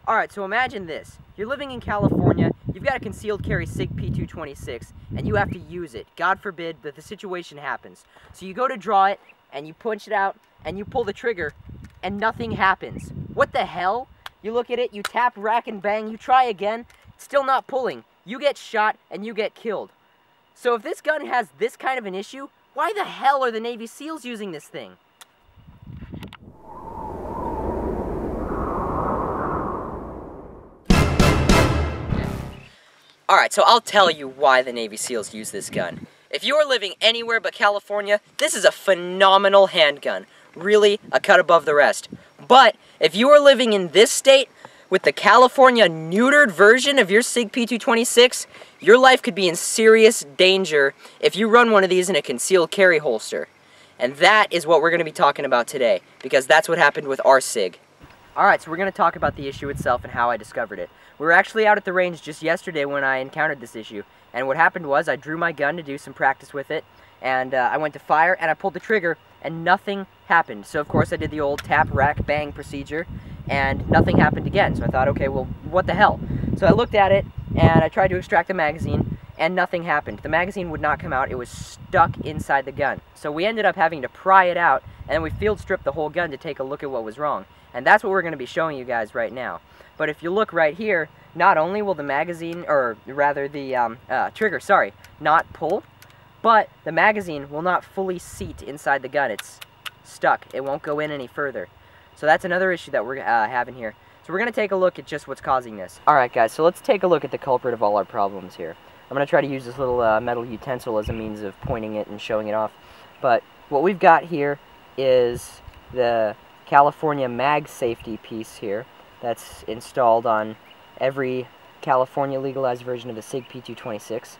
Alright, so imagine this. You're living in California, you've got a concealed carry Sig P226, and you have to use it. God forbid that the situation happens. So you go to draw it, and you punch it out, and you pull the trigger, and nothing happens. What the hell? You look at it, you tap, rack, and bang, you try again, still not pulling. You get shot, and you get killed. So if this gun has this kind of an issue, why the hell are the Navy SEALs using this thing? Alright, so I'll tell you why the Navy SEALs use this gun. If you are living anywhere but California, this is a phenomenal handgun. Really, a cut above the rest. But, if you are living in this state, with the California neutered version of your Sig P226, your life could be in serious danger if you run one of these in a concealed carry holster. And that is what we're going to be talking about today, because that's what happened with our Sig. Alright, so we're going to talk about the issue itself and how I discovered it. We were actually out at the range just yesterday when I encountered this issue, and what happened was I drew my gun to do some practice with it, and I went to fire, and I pulled the trigger, and nothing happened. So of course I did the old tap, rack, bang procedure, and nothing happened again. So I thought, okay, well, what the hell? So I looked at it, and I tried to extract the magazine, and nothing happened. The magazine would not come out. It was stuck inside the gun. So we ended up having to pry it out, and then we field stripped the whole gun to take a look at what was wrong. And that's what we're going to be showing you guys right now. But if you look right here, not only will the magazine, or rather the trigger, not pull, but the magazine will not fully seat inside the gun. It's stuck. It won't go in any further. So that's another issue that we're having here. So we're going to take a look at just what's causing this. Alright guys, so let's take a look at the culprit of all our problems here. I'm going to try to use this little metal utensil as a means of pointing it and showing it off. But what we've got here is the California mag safety piece here that's installed on every California legalized version of the Sig P226.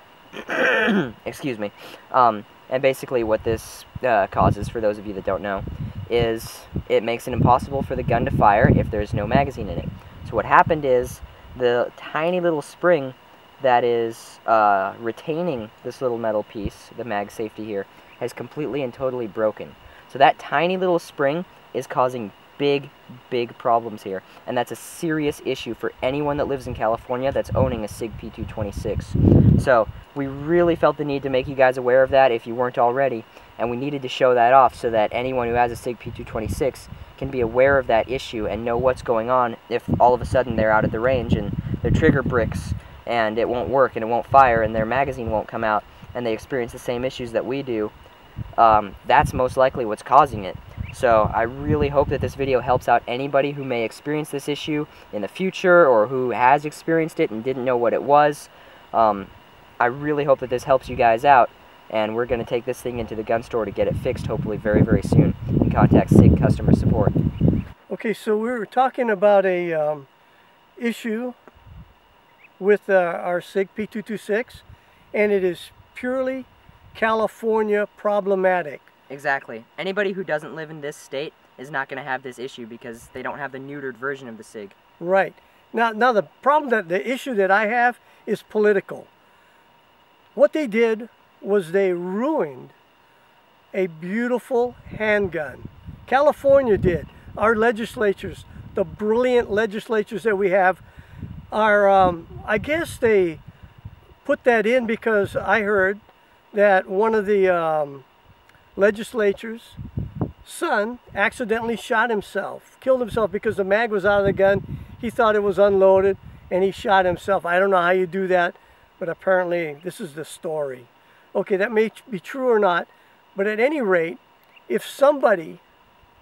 Excuse me. And basically what this causes, for those of you that don't know, is it makes it impossible for the gun to fire if there's no magazine in it. So what happened is the tiny little spring that is retaining this little metal piece, the mag safety here, has completely and totally broken. So that tiny little spring is causing big problems here, and that's a serious issue for anyone that lives in California that's owning a Sig P226. So we really felt the need to make you guys aware of that if you weren't already, and we needed to show that off so that anyone who has a Sig P226 can be aware of that issue and know what's going on if all of a sudden they're out at the range and their trigger bricks and it won't work and it won't fire and their magazine won't come out and they experience the same issues that we do. That's most likely what's causing it. So I really hope that this video helps out anybody who may experience this issue in the future or who has experienced it and didn't know what it was. I really hope that this helps you guys out, and we're going to take this thing into the gun store to get it fixed hopefully very soon and contact SIG customer support. Okay, so we were talking about a issue with our Sig P226, and it is purely California problematic. Exactly. Anybody who doesn't live in this state is not going to have this issue because they don't have the neutered version of the Sig. Right. Now the problem, the issue that I have is political. What they did was they ruined a beautiful handgun. California did. Our legislatures, the brilliant legislatures that we have, are, I guess they put that in because I heard that one of the legislature's son accidentally shot himself, killed himself because the mag was out of the gun. He thought it was unloaded and he shot himself. I don't know how you do that, but apparently this is the story. Okay, that may be true or not, but at any rate, if somebody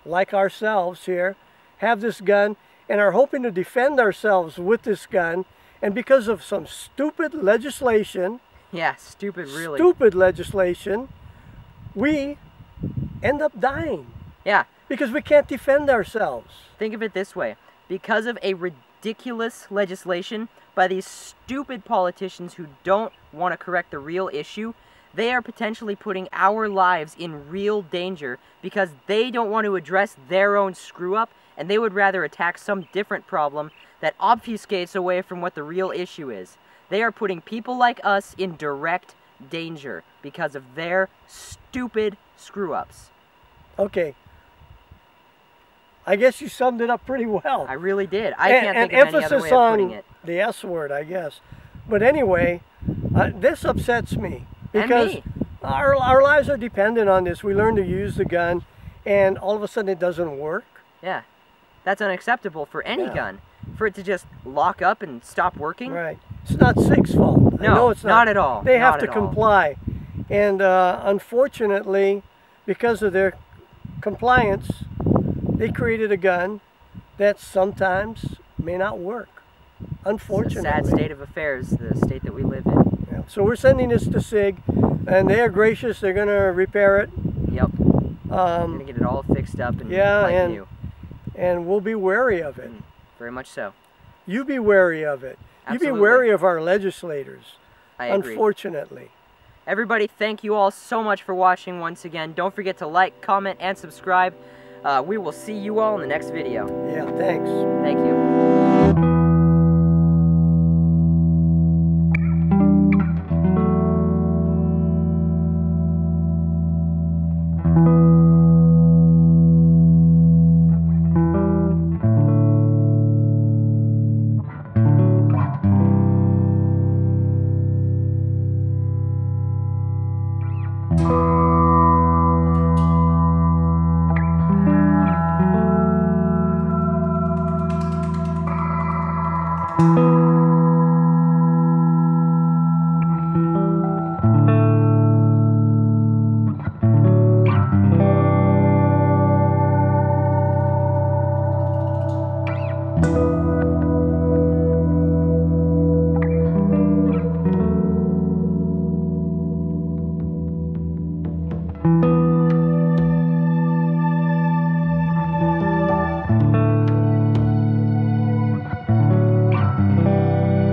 like ourselves here have this gun and are hoping to defend ourselves with this gun, and because of some stupid legislation, yeah, stupid really, stupid legislation, we end up dying. Yeah. Because we can't defend ourselves. Think of it this way. Because of a ridiculous legislation by these stupid politicians who don't want to correct the real issue, they are potentially putting our lives in real danger because they don't want to address their own screw-up and they would rather attack some different problem that obfuscates away from what the real issue is. They are putting people like us in direct danger because of their stupid screw-ups. Okay. I guess you summed it up pretty well. I really did. I can't think of any other way of putting it. The S word, I guess. But anyway, this upsets me because our lives are dependent on this. We learn to use the gun, and all of a sudden it doesn't work. Yeah, that's unacceptable for any gun. For it to just lock up and stop working. Right. It's not Sig's fault. No, it's not at all. They have to comply. And unfortunately, because of their compliance, they created a gun that sometimes may not work. Unfortunately. It's a sad state of affairs, the state that we live in. Yeah. So we're sending this to Sig, and they are gracious. They're going to repair it. Yep. We're going to get it all fixed up and like new. And we'll be wary of it. Very much so. You be wary of it. Absolutely. You be wary of our legislators. I agree. Unfortunately. Everybody, thank you all so much for watching once again. Don't forget to like, comment, and subscribe. We will see you all in the next video. Yeah, thanks. Thank you.